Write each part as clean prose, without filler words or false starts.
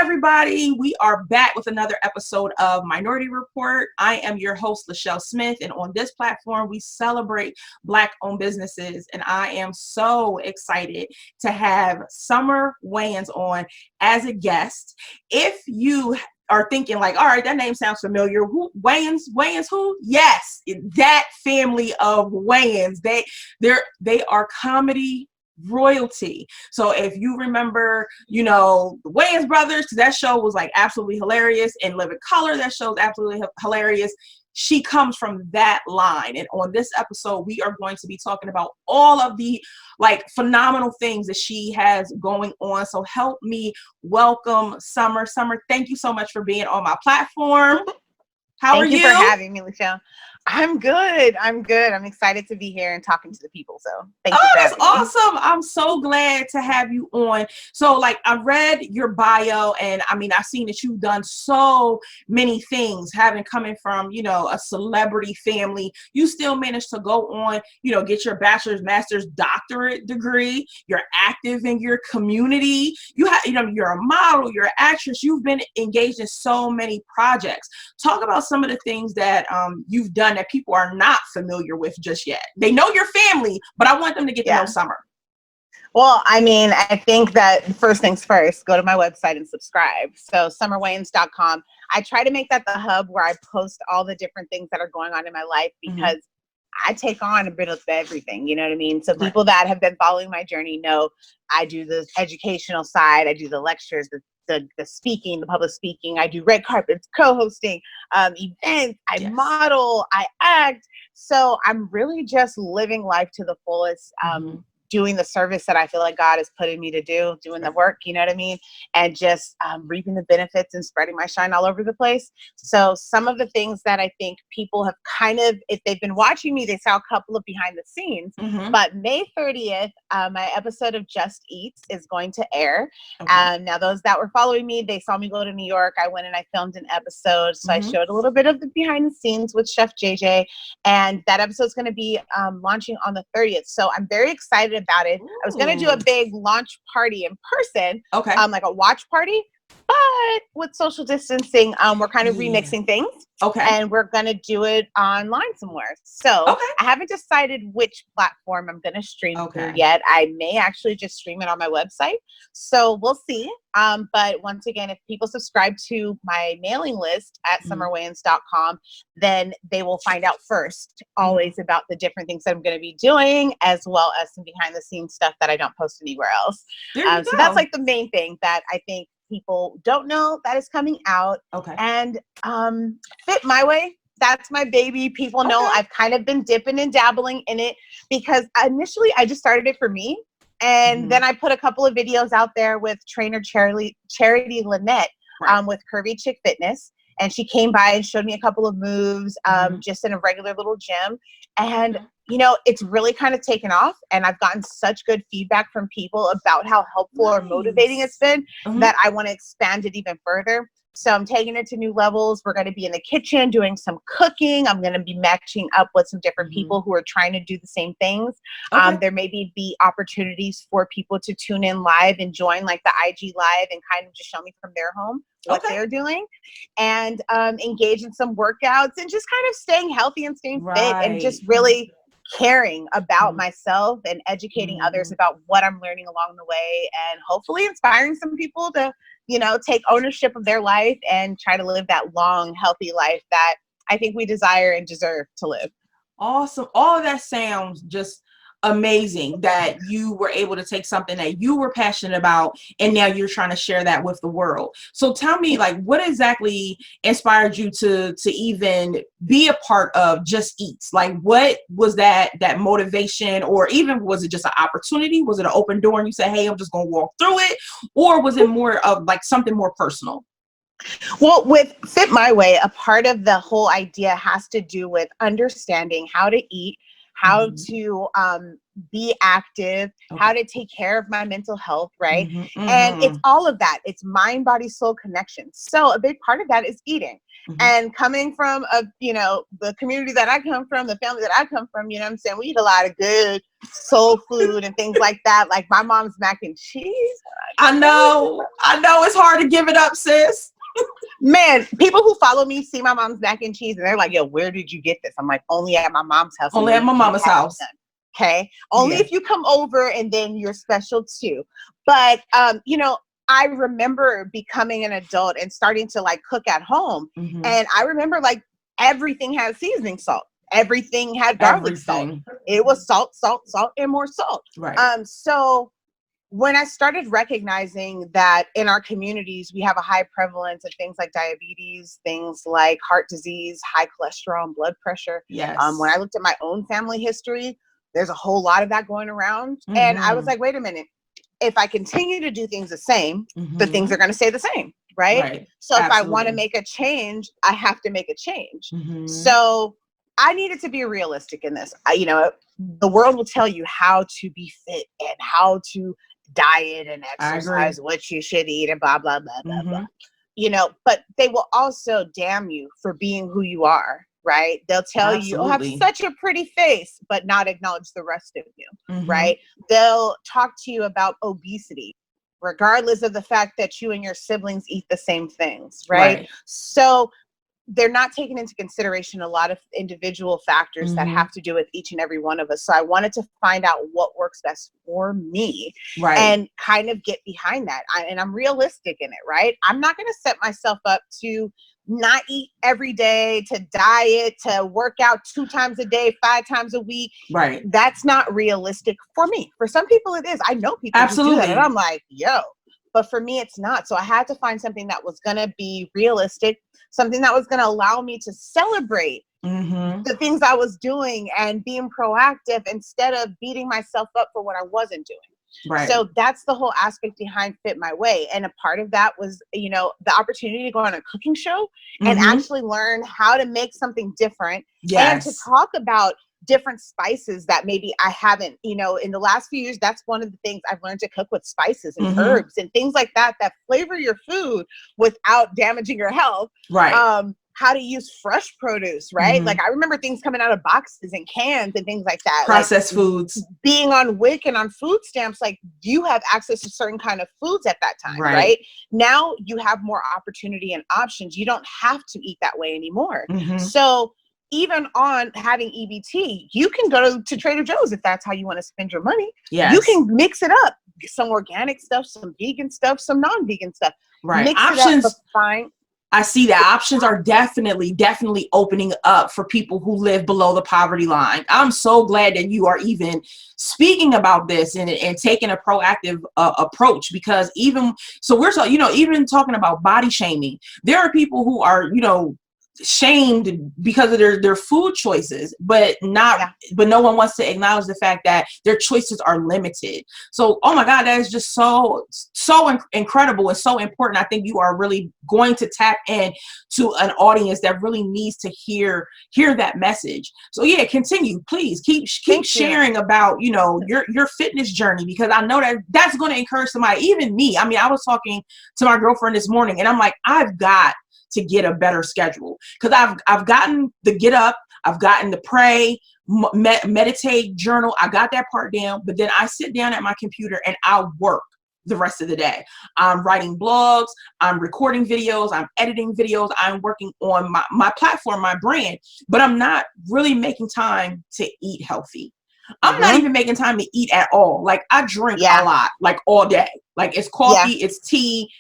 everybody. We are back with another episode of Minority Report. I am your host, Lachelle Smith, and on this platform, we celebrate Black-owned businesses, and I am so excited to have Summer Wayans on as a guest. If you are thinking like, all right, that name sounds familiar. Who? Wayans who? Yes, that family of Wayans. They are comedy royalty. So if you remember, the Wayans brothers, that show was like absolutely hilarious, and Living Color, that show is absolutely hilarious. She comes from that line. And on this episode, we are going to be talking about all of the like phenomenal things that she has going on. So help me welcome Summer. Summer, thank you so much for being on my platform. How are you? Thank you for having me, Lachelle. I'm good. I'm excited to be here and talking to the people. So thank you for having me. Awesome. I'm so glad to have you on. So like I read your bio, and I mean, I've seen that you've done so many things, coming from, a celebrity family. You still managed to go on, get your bachelor's, master's, doctorate degree. You're active in your community. You're a model, you're an actress. You've been engaged in so many projects. Talk about some of the things that you've done that people are not familiar with just yet. They know your family, but I want them to get to know Summer. Well, I mean, I think that first things first, go to my website and subscribe. So summerwayans.com. I try to make that the hub where I post all the different things that are going on in my life, because I take on a bit of everything, you know what I mean? So people that have been following my journey know I do the educational side, I do the lectures, the speaking, the public speaking, I do red carpets, co-hosting, events, I model, I act. So I'm really just living life to the fullest, doing the service that I feel like God is putting me to do, doing the work, you know what I mean? And just reaping the benefits and spreading my shine all over the place. So some of the things that I think people have kind of, if they've been watching me, they saw a couple of behind the scenes. But May 30th, my episode of Just Eats is going to air. Now those that were following me, they saw me go to New York. I went and I filmed an episode. So I showed a little bit of the behind the scenes with Chef JJ. And that episode's going to be launching on the 30th. So I'm very excited about it. I was going to do a big launch party in person, like a watch party, but with social distancing, we're kind of remixing things. And we're going to do it online somewhere. So I haven't decided which platform I'm going to stream through yet. I may actually just stream it on my website. So we'll see. But once again, if people subscribe to my mailing list at summerwayans.com, then they will find out first always about the different things that I'm going to be doing, as well as some behind the scenes stuff that I don't post anywhere else. So that's like the main thing that I think people don't know that is coming out. And Fit My Way, that's my baby. People know I've kind of been dipping and dabbling in it, because initially I just started it for me. And then I put a couple of videos out there with trainer Charity Lynette with Curvy Chick Fitness. And she came by and showed me a couple of moves just in a regular little gym. And, it's really kind of taken off. And I've gotten such good feedback from people about how helpful or motivating it's been that I want to expand it even further. So I'm taking it to new levels. We're going to be in the kitchen doing some cooking. I'm going to be matching up with some different people who are trying to do the same things. There may be opportunities for people to tune in live and join like the IG live and kind of just show me from their home what they're doing, and engage in some workouts and just kind of staying healthy and staying fit and just really caring about myself and educating others about what I'm learning along the way, and hopefully inspiring some people to, take ownership of their life and try to live that long, healthy life that I think we desire and deserve to live. Awesome. All of that sounds just amazing, that you were able to take something that you were passionate about and now you're trying to share that with the world. So tell me, like, what exactly inspired you to even be a part of Just Eats? Like, what was that motivation, or even was it just an opportunity? Was it an open door and you said, hey, I'm just going to walk through it? Or was it more of like something more personal? Well, with Fit My Way, a part of the whole idea has to do with understanding how to eat, how to be active, Okay. how to take care of my mental health, right? Mm-hmm, And it's mm-hmm, all of that. It's mind, body, soul connection. So a big part of that is eating. mm-hmm. And coming from the community that I come from, the family that I come from, you know what I'm saying? We eat a lot of good soul food and things like that. Like my mom's mac and cheese. I know it's hard to give it up, sis. Man, people who follow me see my mom's mac and cheese and they're like, yo, where did you get this? I'm like, only at my mom's house. Only at my mama's house. Okay. Only Yeah. if you come over and then you're special too. But, I remember becoming an adult and starting to like cook at home. Mm-hmm. And I remember like everything had seasoning salt. Everything had garlic salt. It was salt, salt, salt, and more salt. Right. So when I started recognizing that in our communities, we have a high prevalence of things like diabetes, things like heart disease, high cholesterol, and blood pressure. Yes. When I looked at my own family history, there's a whole lot of that going around. Mm-hmm. And I was like, wait a minute. If I continue to do things the same, mm-hmm. the things are going to stay the same, right? So Absolutely. if I want to make a change, I have to make a change. Mm-hmm. So I needed to be realistic in this. The world will tell you how to be fit and how to diet and exercise, what you should eat and blah, blah, blah, blah, mm-hmm. blah. But they will also damn you for being who you are, right? They'll tell you, oh, have such a pretty face, but not acknowledge the rest of you, mm-hmm. right? They'll talk to you about obesity, regardless of the fact that you and your siblings eat the same things, right? So they're not taking into consideration a lot of individual factors mm-hmm. that have to do with each and every one of us. So I wanted to find out what works best for me and kind of get behind that. And I'm realistic in it, right? I'm not going to set myself up to not eat every day, to diet, to work out 2 times a day, 5 times a week. Right. That's not realistic for me. For some people it is. I know people who do that and I'm like, yo. But for me, it's not. So I had to find something that was going to be realistic, something that was going to allow me to celebrate mm-hmm. the things I was doing and being proactive instead of beating myself up for what I wasn't doing. Right. So that's the whole aspect behind Fit My Way. And a part of that was, the opportunity to go on a cooking show mm-hmm. and actually learn how to make something different and to talk about different spices that maybe I haven't, in the last few years. That's one of the things I've learned to cook with spices and mm-hmm. herbs and things like that flavor your food without damaging your health. Right. How to use fresh produce, right? Mm-hmm. Like I remember things coming out of boxes and cans and things like that. Processed foods. Being on WIC and on food stamps, like you have access to certain kind of foods at that time, right? Now you have more opportunity and options. You don't have to eat that way anymore. Mm-hmm. So even on having EBT, you can go to Trader Joe's if that's how you want to spend your money. Yes. You can mix it up. Some organic stuff, some vegan stuff, some non-vegan stuff. Right. Mix options. It up, fine. I see that options are definitely opening up for people who live below the poverty line. I'm so glad that you are even speaking about this and taking a proactive approach, because even talking about body shaming, there are people who are, shamed because of their food choices, but no one wants to acknowledge the fact that their choices are limited. So, oh my God, that is just so incredible and so important. I think you are really going to tap in to an audience that really needs to hear that message. So yeah, continue, please keep sharing about, your fitness journey, because I know that's going to encourage somebody, even me. I mean, I was talking to my girlfriend this morning and I'm like, I've got to get a better schedule, because I've gotten the get up, I've gotten the pray, meditate, journal. I got that part down, but then I sit down at my computer and I'll work the rest of the day. I'm writing blogs, I'm recording videos, I'm editing videos, I'm working on my platform, my brand, but I'm not really making time to eat healthy. I'm not even making time to eat at all. Like I drink a lot, like all day. Like it's coffee, it's tea.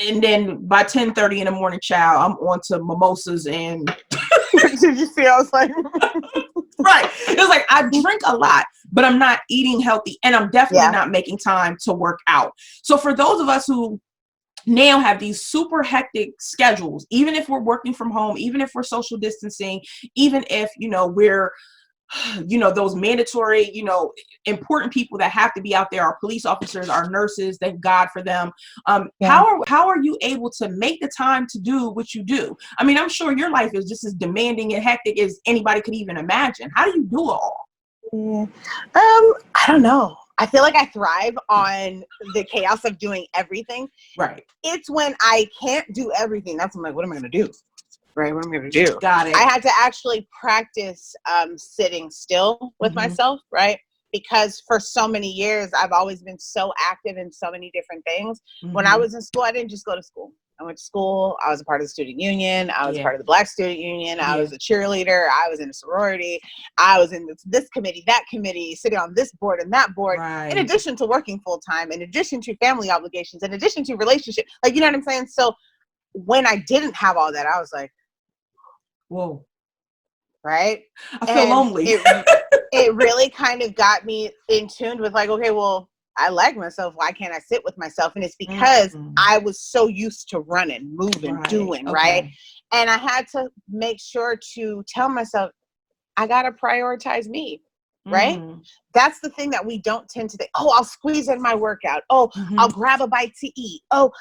And then by 10:30 in the morning, child, I'm on to mimosas and did you see? I was like, right. It was like I drink a lot, but I'm not eating healthy, and I'm definitely not making time to work out. So for those of us who now have these super hectic schedules, even if we're working from home, even if we're social distancing, even if we're those mandatory, important people that have to be out there, our police officers, our nurses, thank God for them. How are you able to make the time to do what you do? I mean, I'm sure your life is just as demanding and hectic as anybody could even imagine. How do you do it all? Yeah. I don't know. I feel like I thrive on the chaos of doing everything. Right. It's when I can't do everything. That's when I'm like, what am I going to do? Right? What am I going to do? Got it. I had to actually practice sitting still with myself, right? Because for so many years, I've always been so active in so many different things. When I was in school, I didn't just go to school. I went to school. I was a part of the student union. I was part of the Black student union. I was a cheerleader. I was in a sorority. I was in this committee, that committee, sitting on this board and that board, in addition to working full time, in addition to family obligations, in addition to relationship. Like, you know what I'm saying? So when I didn't have all that, I was like, whoa. Right? I feel lonely. It really kind of got me in tune with like, okay, well, I like myself. Why can't I sit with myself? And it's because I was so used to running, moving, doing, right? And I had to make sure to tell myself, I got to prioritize me, right? That's the thing that we don't tend to think. Oh, I'll squeeze in my workout. Oh, I'll grab a bite to eat. Oh,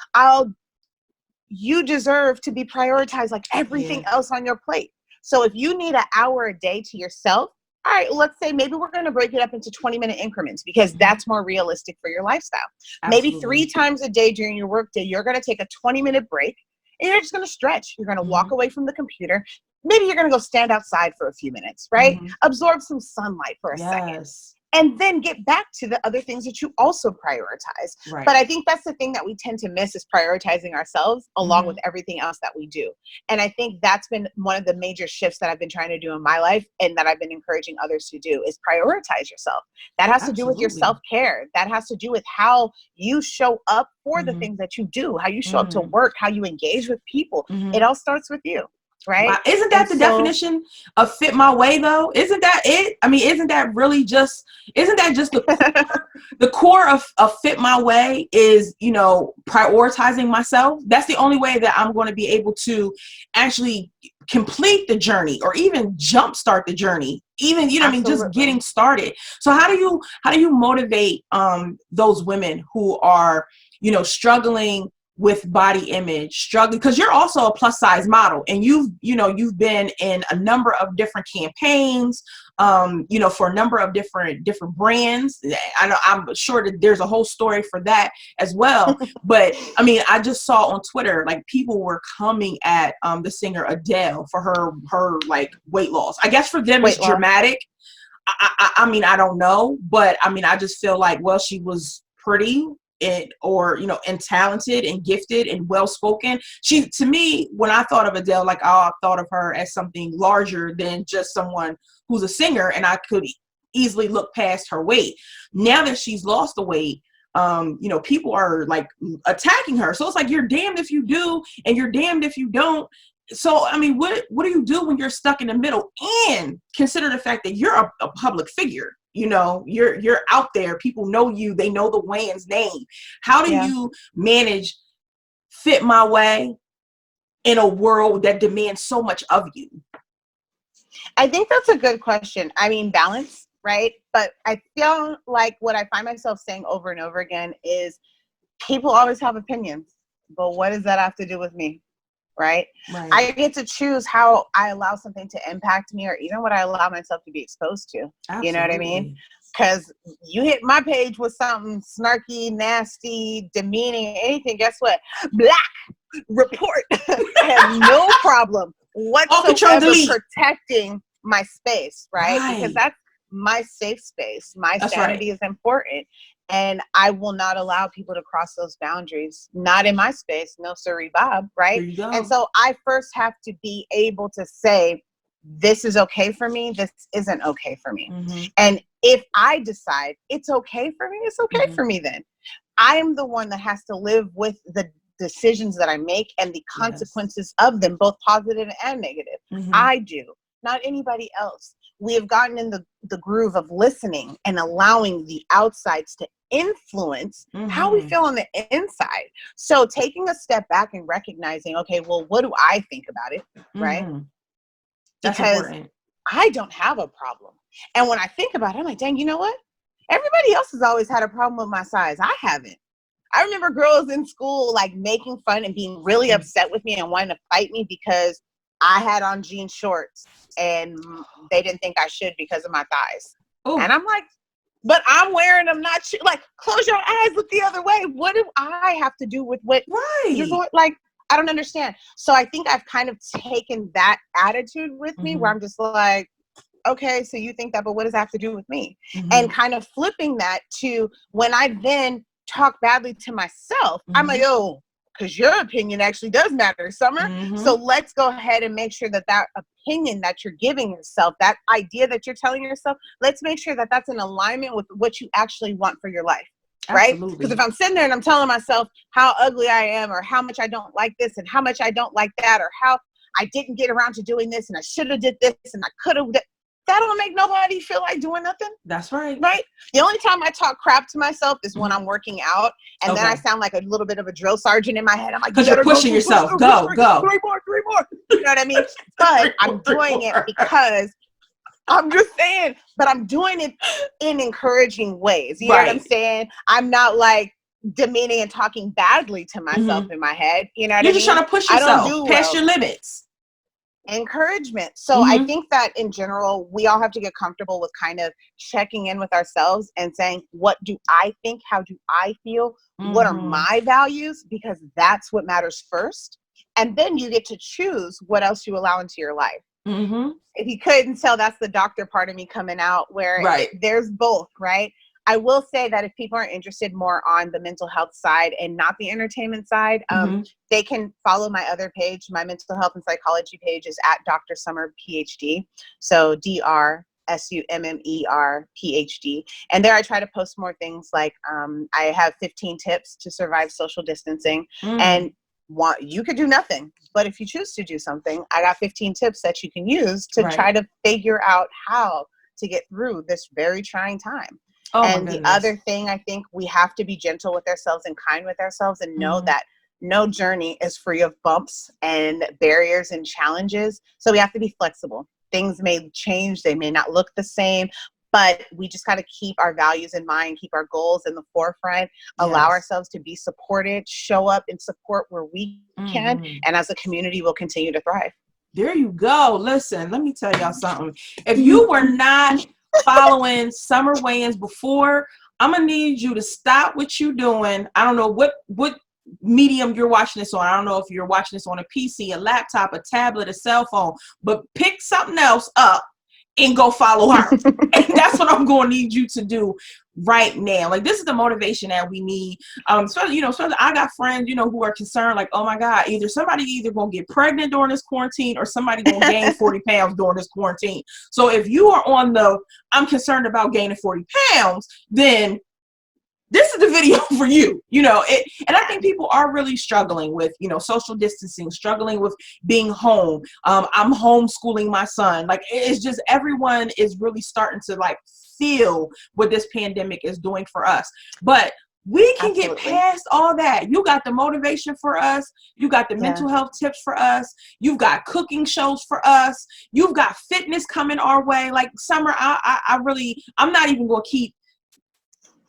you deserve to be prioritized like everything else on your plate. So if you need an hour a day to yourself, all right, let's say maybe we're going to break it up into 20-minute increments because that's more realistic for your lifestyle. Absolutely. Maybe 3 times a day during your workday, you're going to take a 20-minute break and you're just going to stretch. You're going to walk away from the computer. Maybe you're going to go stand outside for a few minutes, right? Absorb some sunlight for a second. And then get back to the other things that you also prioritize. Right. But I think that's the thing that we tend to miss is prioritizing ourselves along with everything else that we do. And I think that's been one of the major shifts that I've been trying to do in my life and that I've been encouraging others to do is prioritize yourself. That has to do with your self-care. That has to do with how you show up for the things that you do, how you show up to work, how you engage with people. It all starts with you. Right. Wow. Isn't that the definition of fit my way though? Isn't that it? I mean, isn't that just the core of fit my way is, you know, prioritizing myself. That's the only way that I'm going to be able to actually complete the journey or even jumpstart the journey. Even, you know, I mean, just getting started. So how do you motivate those women who are, you know, struggling with body image, struggling, because you're also a plus size model and you've been in a number of different campaigns, you know, for a number of different brands. I know, I'm sure that there's a whole story for that as well. But I mean, I just saw on Twitter, like people were coming at the singer Adele for her like weight loss. I guess for them it's dramatic. I mean, I don't know, but I mean, I just feel like, well, she was pretty and talented and gifted and well-spoken. She, to me, when I thought of Adele, like, I thought of her as something larger than just someone who's a singer, and I could easily look past her weight. Now that she's lost the weight, you know, people are like attacking her. So it's like, you're damned if you do and you're damned if you don't. So, I mean, what do you do when you're stuck in the middle? And consider the fact that you're a public figure. You know, you're out there. People know you. They know the Wayans name. How do you manage fit my way in a world that demands so much of you? I think that's a good question. I mean, balance, right? But I feel like what I find myself saying over and over again is people always have opinions, but what does that have to do with me? Right? I get to choose how I allow something to impact me or even what I allow myself to be exposed to. Absolutely. You know what I mean? Because you hit my page with something snarky, nasty, demeaning, anything, guess what? Black report. I have no problem whatsoever protecting my space, right? Because that's my safe space. My sanity is important. And I will not allow people to cross those boundaries. Not in my space. No, sirree, Bob. Right. And so I first have to be able to say, this is okay for me. This isn't okay for me. And if I decide it's okay for me, it's okay for me then. I am the one that has to live with the decisions that I make and the consequences of them, both positive and negative. I do, not anybody else. We have gotten in the groove of listening and allowing the outsides to influence how we feel on the inside. So taking a step back and recognizing, okay, well, what do I think about it? Right? That's because important. I don't have a problem. And when I think about it, I'm like, dang, you know what? Everybody else has always had a problem with my size. I haven't. I remember girls in school like making fun and being really upset with me and wanting to fight me because I had on jean shorts and they didn't think I should because of my thighs. Oh, And I'm like, but I'm wearing them, not you. Like, close your eyes, look the other way. What do I have to do with what you're right. going? Like, I don't understand. So I think I've kind of taken that attitude with me where I'm just like, okay, so you think that, but what does that have to do with me? And kind of flipping that to when I then talk badly to myself, I'm like, oh, because your opinion actually does matter, Summer. So let's go ahead and make sure that that opinion that you're giving yourself, that idea that you're telling yourself, let's make sure that that's in alignment with what you actually want for your life. Right? Because if I'm sitting there and I'm telling myself how ugly I am, or how much I don't like this and how much I don't like that, or how I didn't get around to doing this and I should have did this and I could have, that don't make nobody feel like doing nothing. That's right. Right? The only time I talk crap to myself is when I'm working out, and then I sound like a little bit of a drill sergeant in my head. I'm like, because you're pushing yourself. Go. 3 more. You know what I mean? But I'm doing it because I'm just saying, but I'm doing it in encouraging ways. You know what I'm saying? I'm not like demeaning and talking badly to myself in my head. You know what I mean? You're just trying to push yourself past your limits. Encouragement. So I think that in general, we all have to get comfortable with kind of checking in with ourselves and saying, what do I think? How do I feel? What are my values? Because that's what matters first. And then you get to choose what else you allow into your life. If you couldn't tell, that's the doctor part of me coming out, where there's both, right? I will say that if people are interested more on the mental health side and not the entertainment side, they can follow my other page. My mental health and psychology page is at Dr. Summer PhD. So DrSummer PhD. And there I try to post more things like I have 15 tips to survive social distancing. And you could do nothing, but if you choose to do something, I got 15 tips that you can use to try to figure out how to get through this very trying time. And the other thing, I think we have to be gentle with ourselves and kind with ourselves, and know that no journey is free of bumps and barriers and challenges. So we have to be flexible. Things may change. They may not look the same, but we just got to keep our values in mind, keep our goals in the forefront, allow ourselves to be supported, show up and support where we can. And as a community, we'll continue to thrive. There you go. Listen, let me tell y'all something. If you were not following Summer Wayans before, I'm gonna need you to stop what you're doing. I don't know what medium you're watching this on. I don't know if you're watching this on a PC, a laptop, a tablet, a cell phone, but pick something else up and go follow her. And that's what I'm going to need you to do right now. Like, this is the motivation that we need. So I got friends, who are concerned, like, oh my God, somebody going to get pregnant during this quarantine, or somebody going to gain 40 pounds during this quarantine. So if you are on I'm concerned about gaining 40 pounds, then this is the video for you, and I think people are really struggling with, social distancing, struggling with being home. I'm homeschooling my son. Like, it's just, everyone is really starting to feel what this pandemic is doing for us. But we can get past all that. You got the motivation for us. You got the mental health tips for us. You've got cooking shows for us. You've got fitness coming our way. Like, Summer, I'm not even going to keep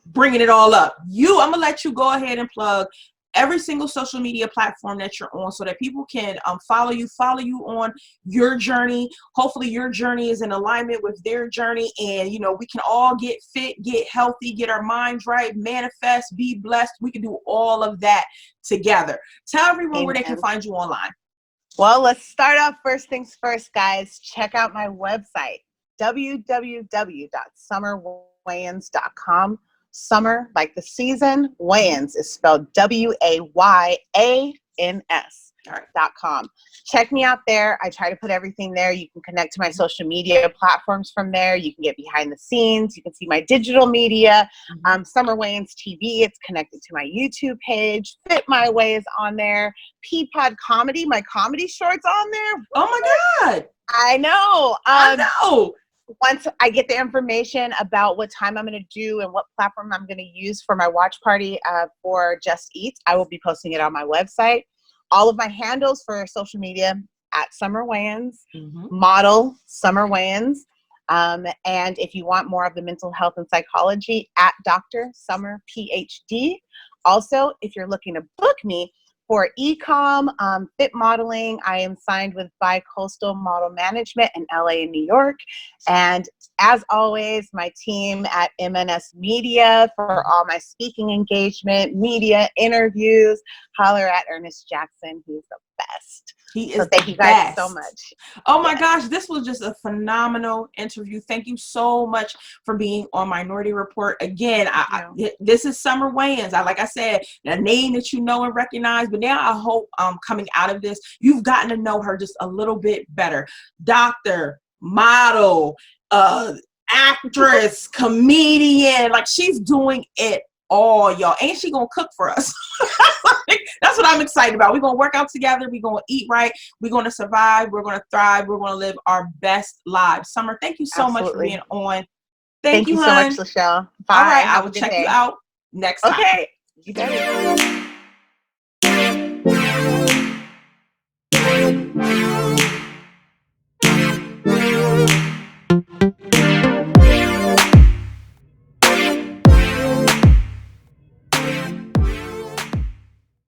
bringing it all up. I'm gonna let you go ahead and plug every single social media platform that you're on, so that people can follow you on your journey. Hopefully your journey is in alignment with their journey, and we can all get fit, get healthy, get our minds right, manifest, be blessed. We can do all of that together. Tell everyone where they can find you online. Well, let's start off first things first, guys. Check out my website, www.summerwayans.com. Summer, like the season. Wayans is spelled WAYANS.com. Check me out there. I try to put everything there. You can connect to my social media platforms from there. You can get behind the scenes. You can see my digital media. Summer Wayans TV, it's connected to my YouTube page. Fit My Way is on there. Peapod Comedy, my comedy shorts on there. Oh my God. I know. I know. Once I get the information about what time I'm going to do and what platform I'm going to use for my watch party for Just Eat, I will be posting it on my website. All of my handles for social media at Summer Wayans, model Summer Wayans. And if you want more of the mental health and psychology, at Dr. Summer PhD. Also, if you're looking to book me, For e-com, fit modeling, I am signed with Bi-Coastal Model Management in LA and New York. And as always, my team at MNS Media for all my speaking engagement, media interviews. Holler at Ernest Jackson. He's the best. He is so thank you guys so much. Oh my gosh, this was just a phenomenal interview. Thank you so much for being on Minority Report. Again, this is Summer Wayans. Like I said, a name that you know and recognize, but now I hope coming out of this, you've gotten to know her just a little bit better. Doctor, model, actress, comedian, like she's doing it all, y'all. Ain't she gonna cook for us? That's what I'm excited about. We're gonna work out together. We're gonna eat right. We're gonna survive. We're gonna thrive. We're gonna live our best lives. Summer, thank you so much for being on. Thank you, so much, Lachelle. Bye. All right, I will check you out next time. Okay. You got it.